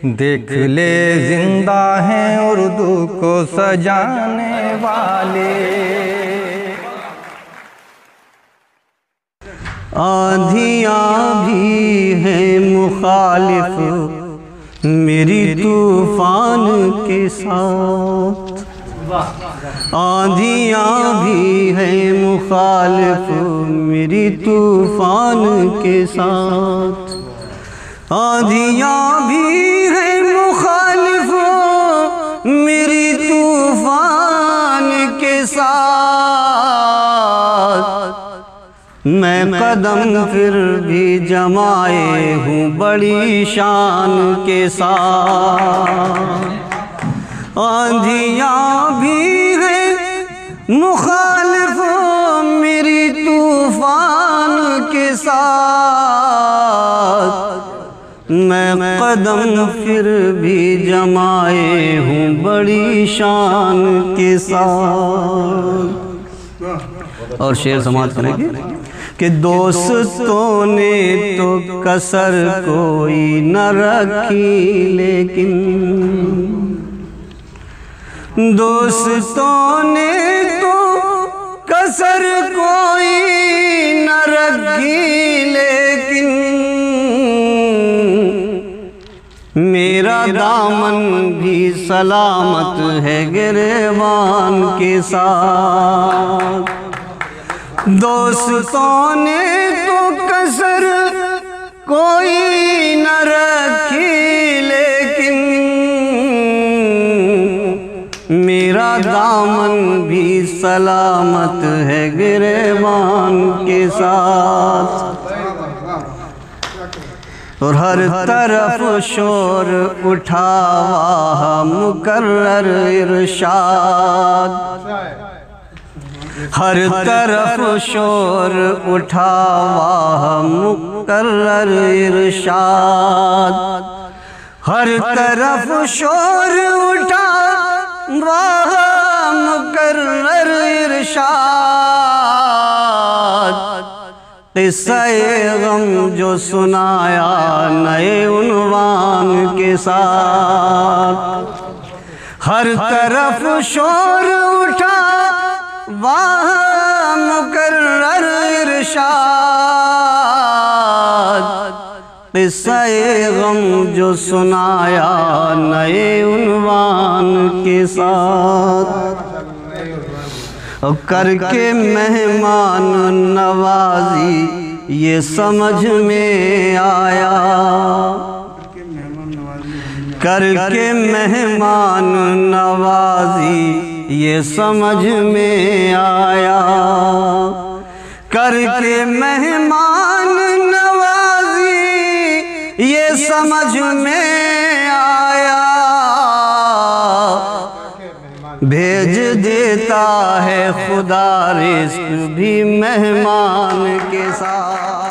دیکھ لے زندہ ہیں اردو کو سجانے والے۔ آندھیاں بھی ہیں مخالف میری طوفان کے ساتھ، آندھیاں بھی ہیں مخالف میری طوفان کے ساتھ، آندھیاں بھی ہیں مخالف میری طوفان کے ساتھ، میں قدم پھر بھی جمائے ہوں بڑی شان کے ساتھ، آندھیاں بھی ہیں مخالف میری طوفان کے ساتھ، میں قدم پھر بھی جمائے ہوں بڑی شان کے ساتھ۔ اور شعر سماعت کریں گے کہ دوستوں نے تو کسر کوئی نہ رکھی، لیکن دوستوں نے تو کسر کوئی نہ رکھی، لیکن میرا دامن بھی سلامت ہے گریبان کے ساتھ، دوستوں نے تو کسر کوئی نہ رکھی، لیکن میرا دامن بھی سلامت ہے گریبان کے ساتھ۔ اور ہر طرف شور اٹھا ہوا مکرر ارشاد، ہر طرف شور اٹھا ہوا مکرر ارشاد، ہر طرف شور اٹھا ہوا مکرر ارشاد، قصہ غم جو سنایا نئے عنوان کے ساتھ، ہر طرف شور اٹھا وہاں مکرر ارشاد، قصہ غم جو سنایا نئے عنوان کے ساتھ، کر کے مہمان نوازی یہ سمجھ میں آیا، کر کے مہمان نوازی یہ سمجھ میں آیا، کر کے مہمان نوازی یہ سمجھ میں آیا، بھیج دیتا ہے خدا رزق بھی مہمان کے ساتھ۔